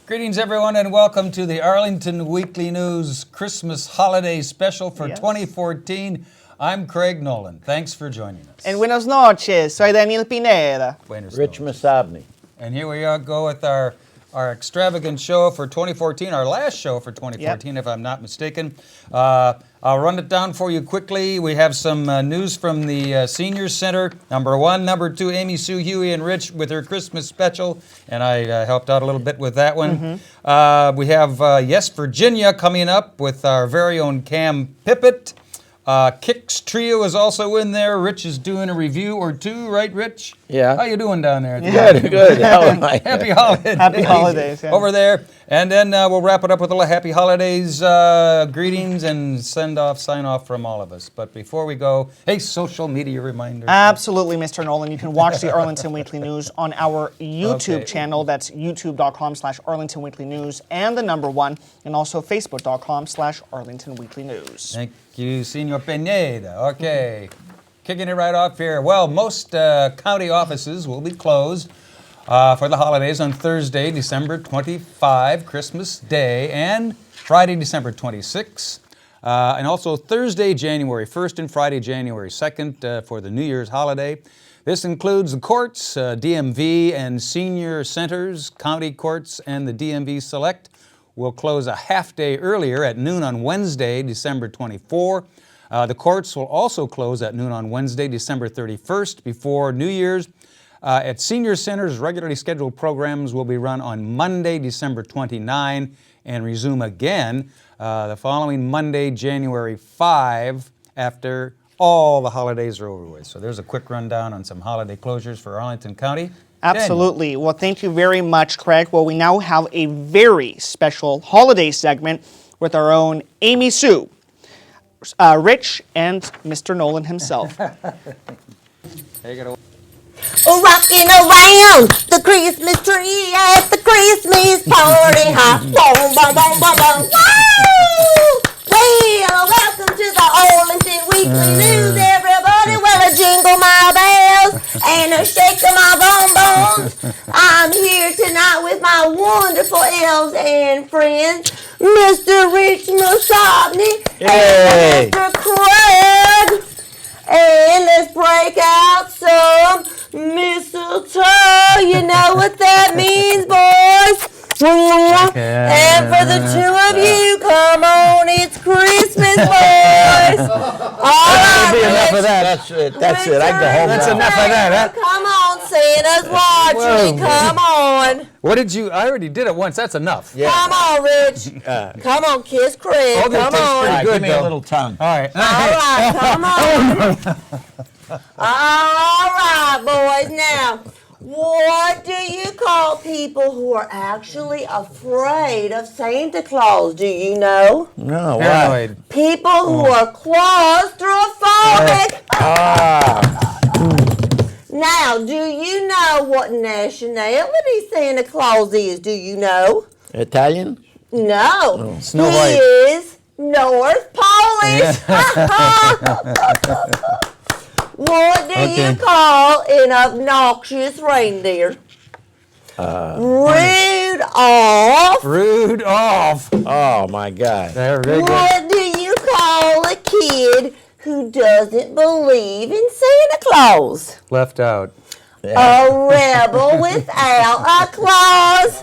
Greetings, everyone, and welcome to the Arlington Weekly News Christmas Holiday Special for 2014. I'm Craig Nolan. Thanks for joining us. And buenos noches. Soy Daniel Pineda. Rich Masabny. And here we go with our extravagant show for 2014, our last show for 2014, if I'm not mistaken. I'll run it down for you quickly. We have some news from the Senior Center. Number 1, number 2, Amy Sue, Huheey, and Rich with their Christmas special, and I helped out a little bit with that one. We have Yes, Virginia coming up with our very own Cam Pippitt. Kicks Trio is also in there. Rich is doing a review or two, right, Rich? Yeah. How you doing down there? Good. How am I? Happy holidays. Happy holidays. Yeah. Over there. And then we'll wrap it up with a little happy holidays greetings and sign off from all of us. But before we go, hey, social media reminder. Absolutely, Mr. Nolan. You can watch the Arlington Weekly News on our YouTube channel. That's youtube.com/Arlington Weekly News and the number 1, and also facebook.com/Arlington Weekly News. Thank you, Senor Pineda. Okay. Kicking it right off here. Well, most county offices will be closed for the holidays on Thursday, December 25, Christmas Day, and Friday, December 26, and also Thursday, January 1st, and Friday, January 2nd for the New Year's holiday. This includes the courts, DMV and senior centers, county courts, and the DMV Select will close a half day earlier at noon on Wednesday, December 24. The courts will also close at noon on Wednesday, December 31st, before New Year's. At senior centers, regularly scheduled programs will be run on Monday, December 29, and resume again the following Monday, January 5, after all the holidays are over with. So there's a quick rundown on some holiday closures for Arlington County. Absolutely. Daniel. Well, thank you very much, Craig. Well, we now have a very special holiday segment with our own Amy Sue, Rich, and Mr. Nolan himself. Take it away. Rocking around the Christmas tree at the Christmas party. Boom, boom, boom, boom, boom. Woo! Well, welcome to the Arlington Weekly News, everybody. Well, I jingle my bells and I shake my bonbons. I'm here tonight with my wonderful elves and friends, Mr. Rich Masabny and Mr. Craig. And let's break out some mistletoe. You know what that means, boys. And for the two of you, come on, it's Christmas, boys. All right, That'll be enough of that. That's it. I can go home. That's now. enough of that, huh? Come on, Santa's watching. Come on. What did you? I already did it once. That's enough. Yeah. Come on, Rich. Come on, kiss Craig. Oh, that Come tastes on. pretty good, Give me though. a little tongue. All right. All right, come on. All right, boys. Now, what do you call people who are actually afraid of Santa Claus? Do you know? No, why? Paranoid. People who are claustrophobic. Now, do you know what nationality Santa Claus is? Do you know? Italian? No. Snow He White. is North Polish. What do you call an obnoxious reindeer? Rudolph. Rudolph. Oh, my God. There, very good. What do you call a kid who doesn't believe in Santa Claus? Left out. A rebel without a clause.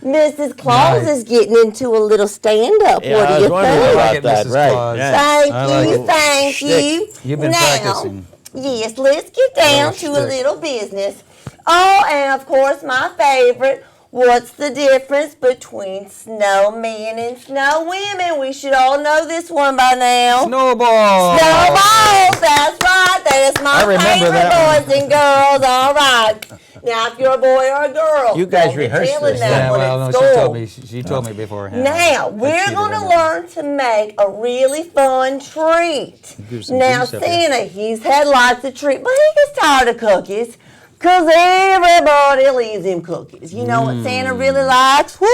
Mrs. Claus is getting into a little stand-up. Yeah, what I do was you wondering think? about it, that. Mrs. Right. Claus. Yeah. Thank I like you, it. thank you. You've been now, practicing. Yes, let's get down to a shtick. little business. Oh, and of course, my favorite. What's the difference between snowmen and snow women? We should all know this one by now. Snowball. Snowballs, that's right. That's my I remember favorite, that boys and girls. All right. Now, if you're a boy or a girl, You guys don't be rehearsed telling this, that Yeah, one well, at no, school. she told me beforehand. Now, I we're cheated going to on her. learn to make a really fun treat. Do some Now, juice up here. Santa, he's had lots of treats, but he gets tired of cookies because everybody leaves him cookies. You know what Santa really likes? Woo!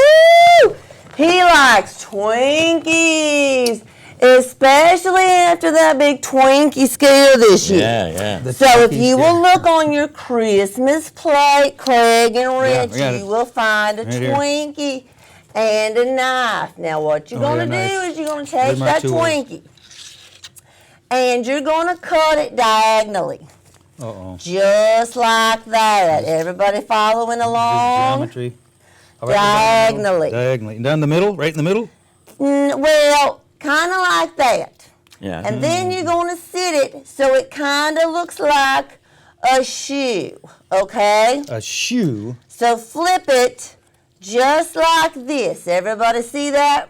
He likes Twinkies. Especially after that big Twinkie scare this year. Yeah. So if you will look on your Christmas plate, Craig and Rich, we got it. you will find a Right here. Twinkie and a knife. Now what you're going to yeah, do knife. is you're going to take Where's my that tools? Twinkie and you're going to cut it diagonally. Uh-oh. Just like that. Everybody following along? Geometry. Diagonally. Diagonally. Down the middle? Right in the middle? Well, kind of like that. Yeah. And then you're going to sit it so it kind of looks like a shoe, okay? A shoe. So flip it just like this. Everybody see that?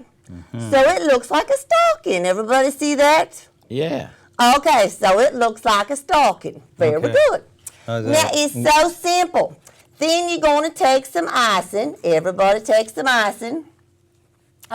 So it looks like a stocking. Everybody see that? Yeah. Okay, so it looks like a stocking. Very Okay. good. How's Now, that? it's so simple. Then you're going to take some icing. Everybody take some icing.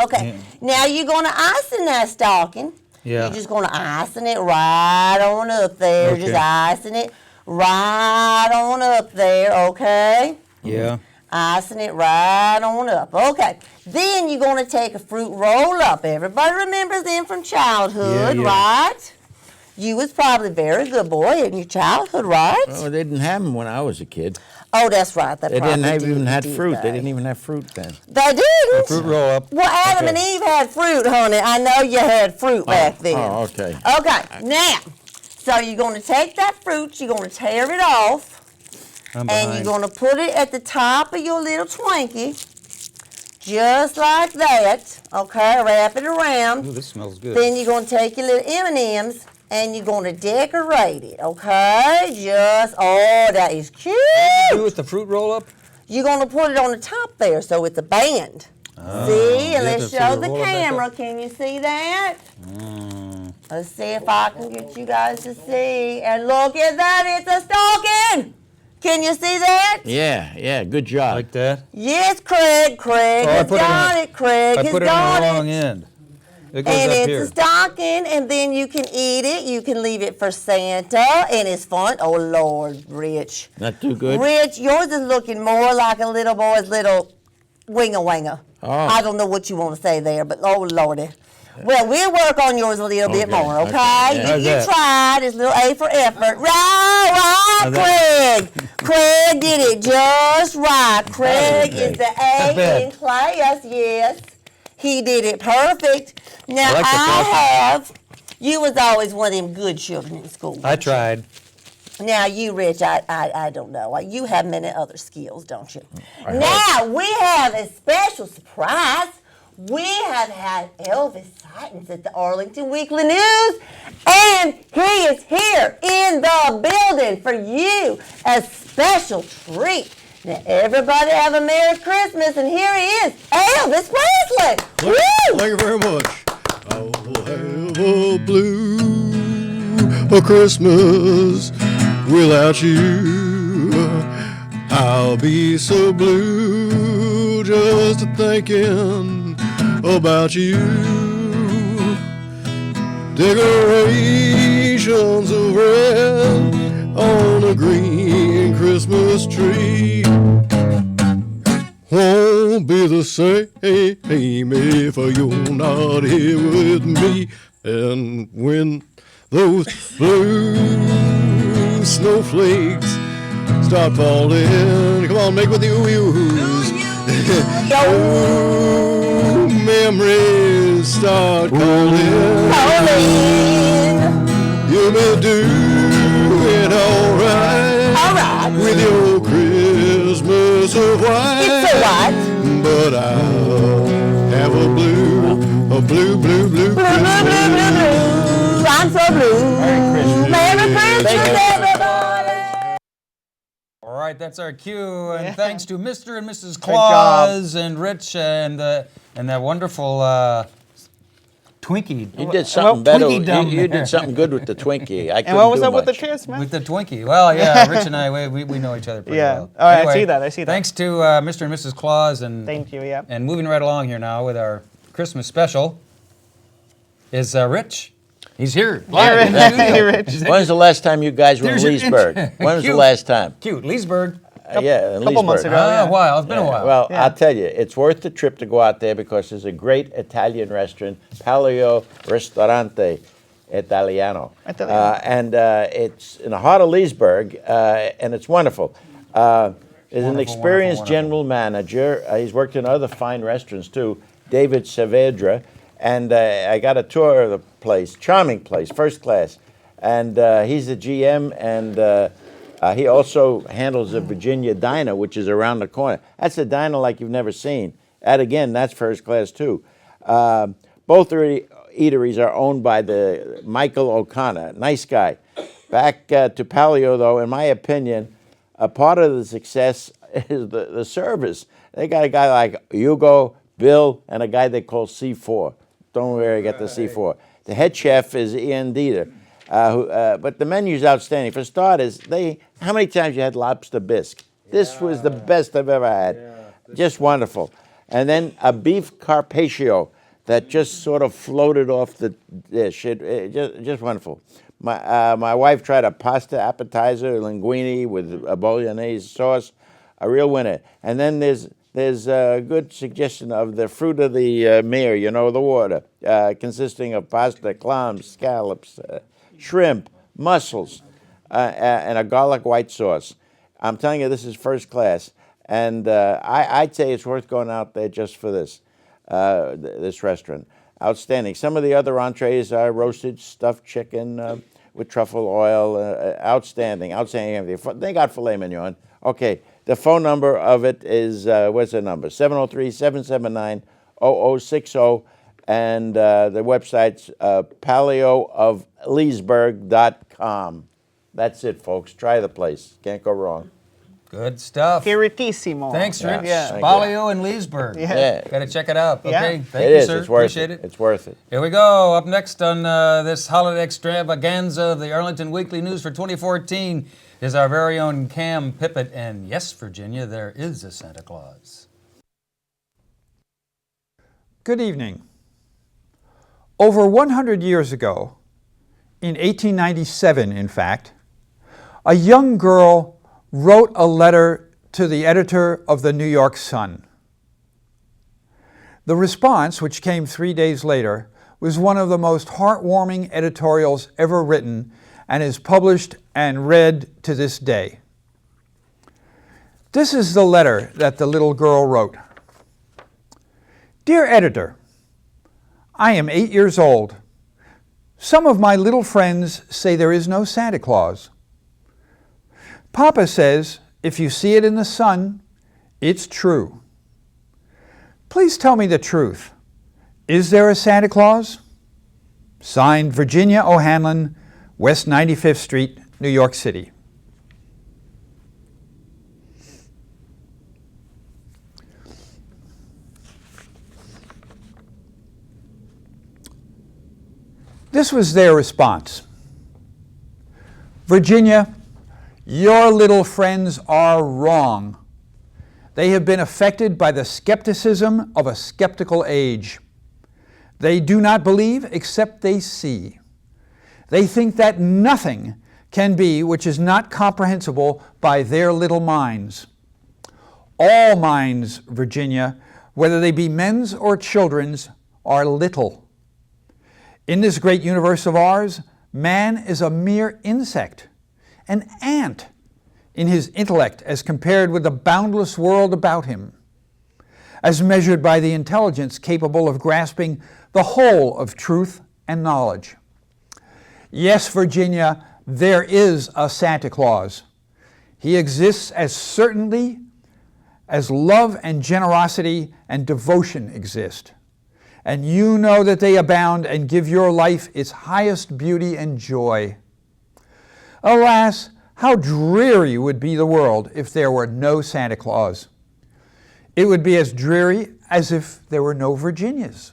Okay, now you're going to icing that stocking. Yeah. You're just going to icing it right on up there. Okay. Just icing it right on up there, okay? Yeah. Icing it right on up. Okay, then you're going to take a fruit roll up. Everybody remembers them from childhood, Yeah. right? You was probably a very good boy in your childhood, right? Oh, they didn't have them when I was a kid. Oh, that's right. They didn't have, even have fruit. They didn't even have fruit then. They didn't. Fruit roll up. Well, Adam and Eve had fruit, honey. I know you had fruit back then. Oh, okay. Okay, now, so you're going to take that fruit, you're going to tear it off, I'm and behind. you're going to put it at the top of your little Twinkie, just like that. Okay, wrap it around. Ooh, this smells good. Then you're going to take your little M&Ms, and you're going to decorate it, okay? Oh, that is cute. Do with the fruit roll up? You're going to put it on the top there so it's a band. See? And you let's have to show sort of the roll it back camera. up. Can you see that? Let's see if I can get you guys to see. And look at that. It's a stocking. Can you see that? Yeah. Good job. Like that? Yes, Craig. Craig Oh, I has put it on- got it. Craig I has put it on got the it. wrong end. It goes And up it's here. a stocking, and then you can eat it. You can leave it for Santa, and it's fun. Oh, Lord, Rich. Not too good. Rich, yours is looking more like a little boy's little winger. Oh. I don't know what you want to say there, but oh, Lordy. Well, we'll work on yours a little bit Okay, more, okay? okay, yeah. You, How's you that? tried. It's a little A for effort. Right, How's Craig. Craig did it just right. Craig is the A bad. in class, yes. He did it perfect. Now, I like the I you was always one of them good children in school. I tried. Now, you, Rich, I don't know. You have many other skills, don't you? Now, we have a special surprise. We have had Elvis sightings at the Arlington Weekly News, and he is here in the building for you. A special treat. Now, everybody have a Merry Christmas, and here he is, Elvis Presley. Woo! Thank you very much. I'll have a blue a Christmas without you. I'll be so blue just thinking about you. Decorations of red on a green Christmas tree won't be the same if you're not here with me. And when those blue snowflakes start falling, come on, make with the ooh-oohs. Oh, memories start calling. You may do it all right with your Christmas of white. It's a what? But I'll have a blue Blue, blue, blue, blue, blue. I'm so blue. Merry Christmas, everybody. All right, that's our cue, and thanks to Mr. and Mrs. job. Claus and Rich and that wonderful Twinkie. You did something Well, better. Twinkie down You there. did something good with the Twinkie. I And what was couldn't up do with the much. kiss, man? With the Twinkie. Well, yeah, Rich and I, we know each other pretty Yeah. well. Oh, I see that, I see that. Thanks to Mr. and Mrs. Claus. And Thank you, yeah. And moving right along here now with our Christmas special is Rich. He's here. live in the studio. Hey, Rich. When's the last time you guys were in There's your Leesburg? intro. When was the Cute. last time? Cute. Leesburg. Yeah, in couple months Leesburg. ago. yeah. A while. It's been a while. Well, Yeah. I'll tell you, it's worth the trip to go out there because there's a great Italian restaurant, Palio Ristorante Italiano. And it's in the heart of Leesburg, and it's wonderful. There's an experienced general manager. He's worked in other fine restaurants too, David Saavedra. And I got a tour of the place, charming place, first class. And he's the GM, and he also handles the Virginia Diner, which is around the corner. That's a diner like you've never seen. That, again, that's first class, too. Both eateries are owned by the Michael O'Connor, nice guy. Back to Palio, though, in my opinion, a part of the success is the service. They got a guy like Hugo, Bill, and a guy they call C4. Don't worry, get the C4. The head chef is Ian Dieter. But the menu's outstanding. For starters, how many times you had lobster bisque? This was the best I've ever had. Just wonderful. And then a beef carpaccio that just sort of floated off the dish. Just wonderful. My wife tried a pasta appetizer, linguine with a bolognese sauce, a real winner. And then there's a good suggestion of the fruit of the mere, the water, consisting of pasta, clams, scallops, shrimp, mussels, and a garlic white sauce. I'm telling you, this is first class. And I'd say it's worth going out there just for this restaurant. Outstanding. Some of the other entrees are roasted stuffed chicken with truffle oil. Outstanding. They got filet mignon. Okay, the phone number of it is, what's the number? 703-779-0060. And the website's paleoofleesburg.com. That's it, folks. Try the place. Can't go wrong. Good stuff. Spiritissimo. Thanks, Rich. Yeah. Palio in Leesburg. Yeah. Got to check it out. Yeah. Okay. Thank It you, is. sir. It's worth Appreciate it. it. It's worth it. Here we go. Up next on this holiday extravaganza of the Arlington Weekly News for 2014 is our very own Cam Pippitt. And yes, Virginia, there is a Santa Claus. Good evening. Over 100 years ago, in 1897 in fact, a young girl wrote a letter to the editor of the New York Sun. The response, which came 3 days later, was one of the most heartwarming editorials ever written and is published and read to this day. This is the letter that the little girl wrote. Dear editor, I am 8 years old. Some of my little friends say there is no Santa Claus. Papa says if you see it in the sun, it's true. Please tell me the truth. Is there a Santa Claus? Signed, Virginia O'Hanlon, West 95th Street, New York City. This was their response. Virginia, your little friends are wrong. They have been affected by the skepticism of a skeptical age. They do not believe except they see. They think that nothing can be which is not comprehensible by their little minds. All minds, Virginia, whether they be men's or children's, are little. In this great universe of ours, man is a mere insect, an ant in his intellect as compared with the boundless world about him, as measured by the intelligence capable of grasping the whole of truth and knowledge. Yes, Virginia, there is a Santa Claus. He exists as certainly as love and generosity and devotion exist. And you know that they abound and give your life its highest beauty and joy. Alas, how dreary would be the world if there were no Santa Claus. It would be as dreary as if there were no Virginias.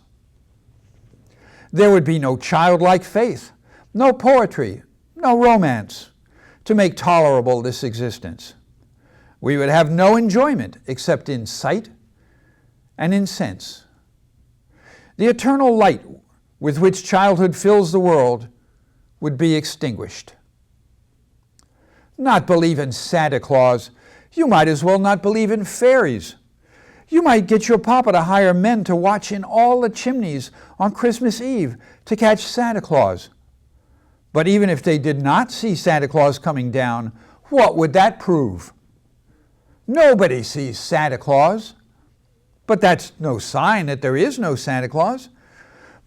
There would be no childlike faith, no poetry, no romance to make tolerable this existence. We would have no enjoyment except in sight and in sense. The eternal light with which childhood fills the world would be extinguished. Not believe in Santa Claus. You might as well not believe in fairies. You might get your papa to hire men to watch in all the chimneys on Christmas Eve to catch Santa Claus. But even if they did not see Santa Claus coming down, what would that prove? Nobody sees Santa Claus. But that's no sign that there is no Santa Claus.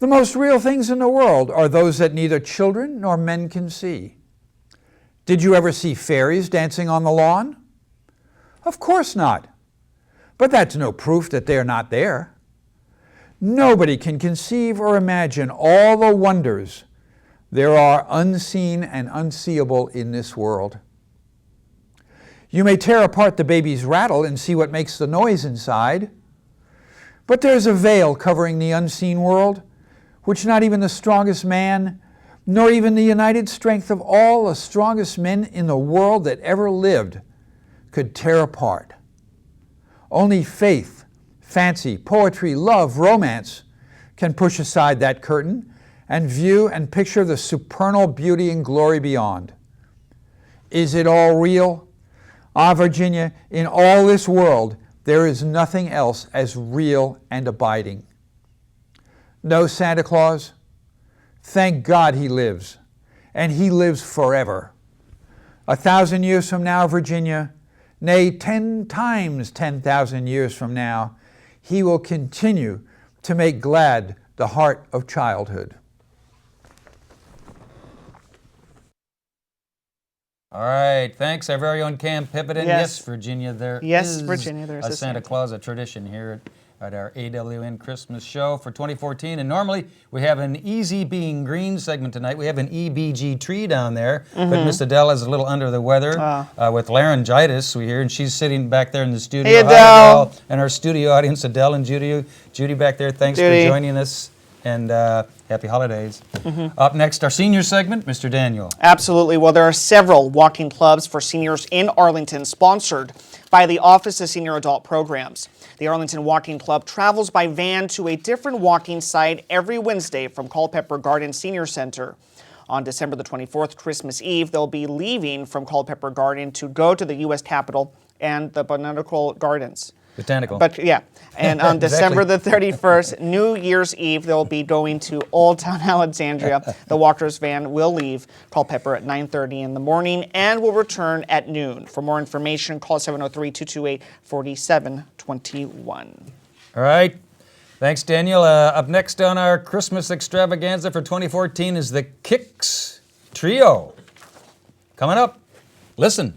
The most real things in the world are those that neither children nor men can see. Did you ever see fairies dancing on the lawn? Of course not. But that's no proof that they're not there. Nobody can conceive or imagine all the wonders there are unseen and unseeable in this world. You may tear apart the baby's rattle and see what makes the noise inside, but there's a veil covering the unseen world, which not even the strongest man, nor even the united strength of all the strongest men in the world that ever lived, could tear apart. Only faith, fancy, poetry, love, romance can push aside that curtain and view and picture the supernal beauty and glory beyond. Is it all real? Ah, Virginia, in all this world, there is nothing else as real and abiding. No Santa Claus? Thank God he lives, and he lives forever. 1,000 years from now, Virginia, nay, 10 times 10,000 years from now, he will continue to make glad the heart of childhood. All right, thanks, our very own Cam Pippitt. And yes, Virginia, there is Virginia, there's a Santa Claus, a tradition here at our AWN Christmas show for 2014. And normally we have an Easy Being Green segment tonight. We have an EBG tree down there, but Miss Adele is a little under the weather with laryngitis, we hear, and she's sitting back there in the studio. Hey, Adele. Hi, Adele. And our studio audience, Adele and Judy. Judy back there, thanks for joining us. And happy holidays. Up next, our senior segment, Mr. Daniel. Absolutely. Well, there are several walking clubs for seniors in Arlington sponsored by the Office of Senior Adult Programs. The Arlington Walking Club travels by van to a different walking site every Wednesday from Culpeper Garden Senior Center. On December the 24th, Christmas Eve, they'll be leaving from Culpeper Garden to go to the U.S. Capitol and the Botanical Gardens. Botanical. But yeah, and on December the 31st, New Year's Eve, they'll be going to Old Town Alexandria. The walkers van will leave Culpeper at 9:30 in the morning and will return at noon. For more information, call 703-228-4721. All right. Thanks, Daniel. Up next on our Christmas extravaganza for 2014 is the Kicks Trio. Coming up, listen.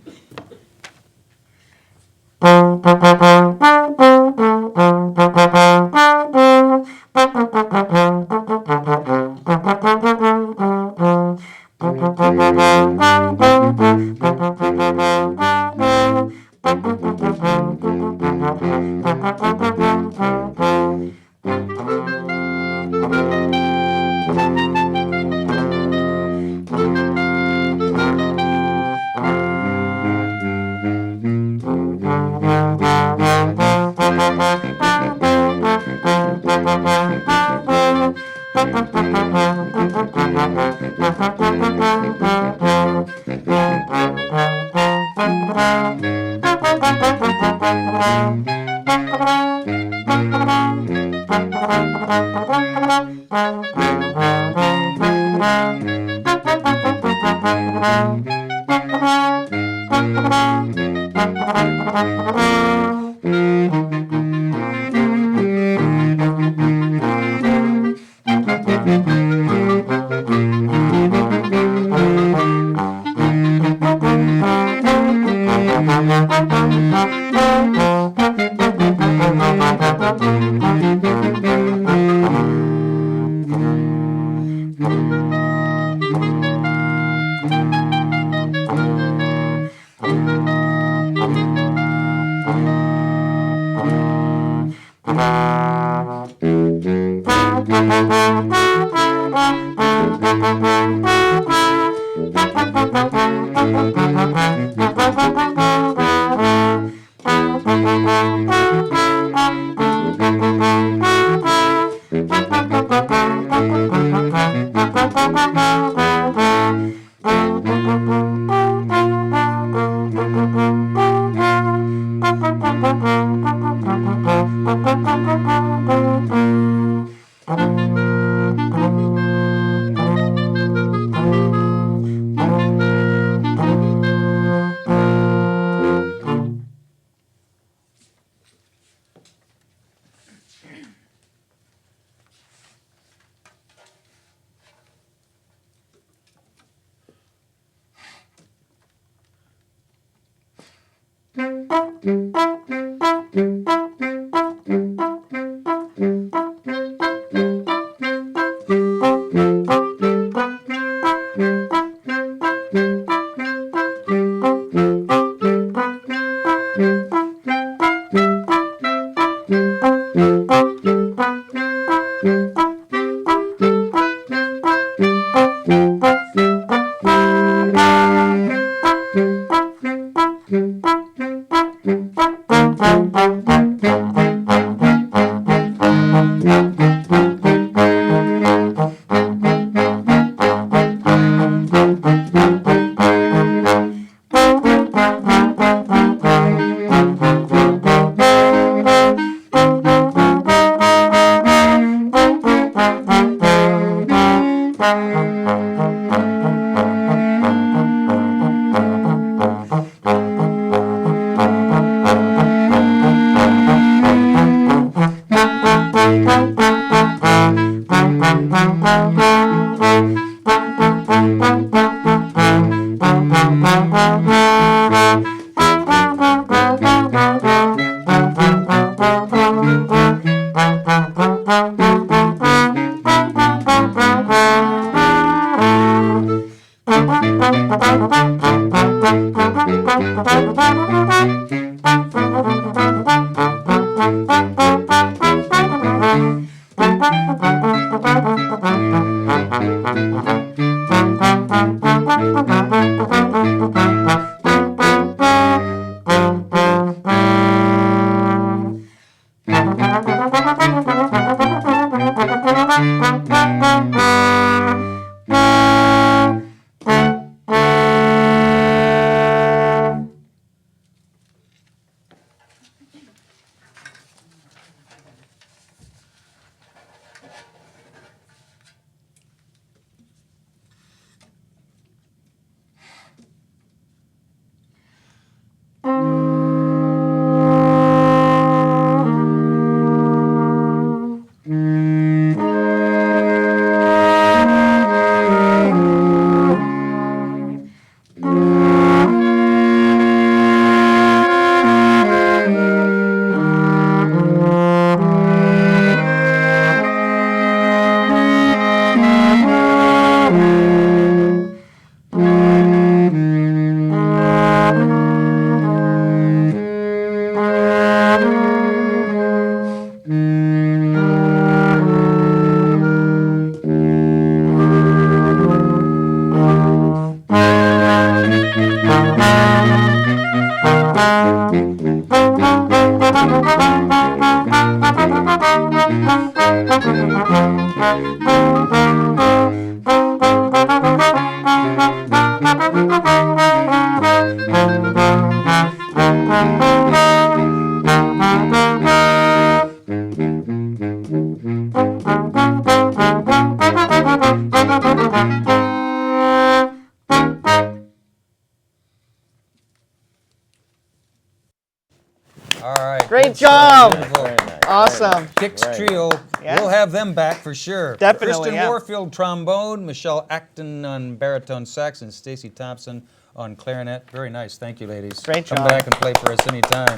All right. Great good job. stuff. Beautiful. Awesome. Kicks Trio. Yeah. We'll have them back for sure. Definitely, Kristen yeah. Warfield, trombone. Michelle Acton on baritone sax. And Stacie Thompson on clarinet. Very nice. Thank you, ladies. Great Come job. back and play for us anytime.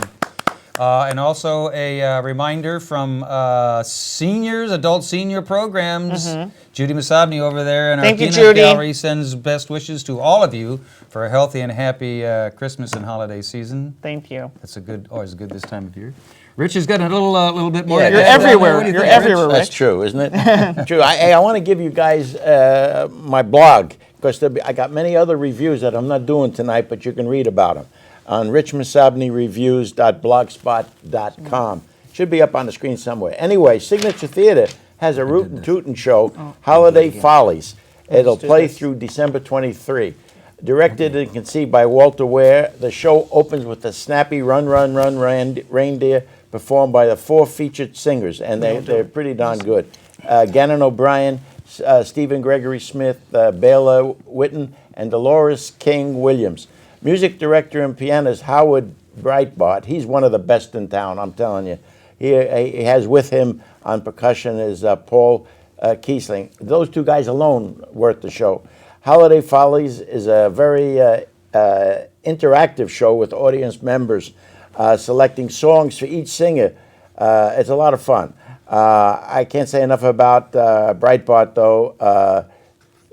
And also a reminder from seniors, adult senior programs. Judy Masabny over there in our Thank you, peanut Judy. gallery sends best wishes to all of you for a healthy and happy Christmas and holiday season. Thank you. That's always good this time of year. Rich has got a little bit more. Yeah, to you're add. everywhere. What do you You're think, Rich? everywhere. That's Rich. true, isn't it? True. I want to give you guys my blog, because I got many other reviews that I'm not doing tonight, but you can read about them on richmasabnyreviews.blogspot.com. Should be up on the screen somewhere. Anyway, Signature Theater has a Rootin' Tootin' show, Holiday Follies. It'll play through December 23. Directed and conceived by Walter Ware, the show opens with a snappy run, reindeer performed by the 4 featured singers, and they're pretty darn good. Gannon O'Brien, Stephen Gregory Smith, Bela Witten, and Dolores King Williams. Music director and pianist Howard Breitbart. He's one of the best in town, I'm telling you. He has with him on percussion is Paul Kiesling. Those 2 guys alone worth the show. Holiday Follies is a very interactive show with audience members selecting songs for each singer. It's a lot of fun. I can't say enough about Breitbart, though.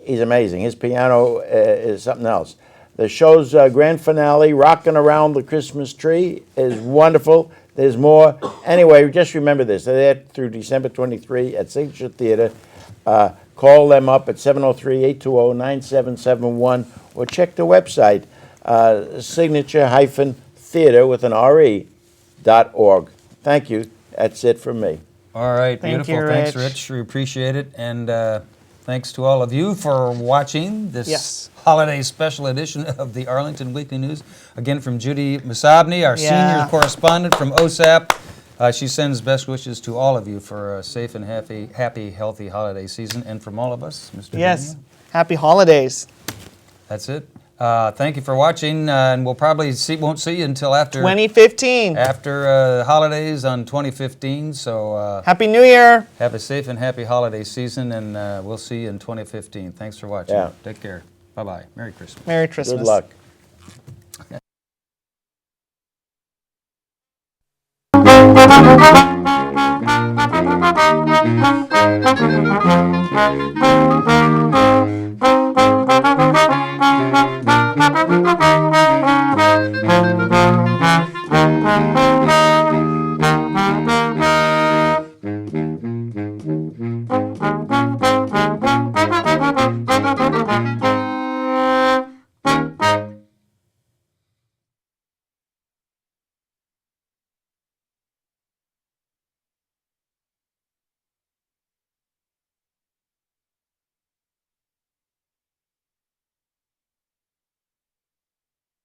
He's amazing. His piano is something else. The show's grand finale, Rockin' Around the Christmas Tree, is wonderful. There's more. Anyway, just remember this. They're there through December 23 at Signature Theater. Call them up at 703-820-9771 or check the website, signature-theater with an re.org. Thank you. That's it from me. All right, Thank beautiful. you, Thanks, Rich. Rich. We appreciate it. And thanks to all of you for watching this Yes. holiday special edition of the Arlington Weekly News. Again, from Judy Masabny, our Yeah. senior correspondent from OSAP. She sends best wishes to all of you for a safe and happy, healthy holiday season. And from all of us, Mr. Yes. Daniel, Happy holidays. that's it. Thank you for watching, and we'll probably won't see you until after 2015. the holidays on 2015. So Happy New Year. have a safe and happy holiday season, and we'll see you in 2015. Thanks for watching. Yeah. Take care. Bye-bye. Merry Christmas. Merry Christmas. Good luck. Thank you.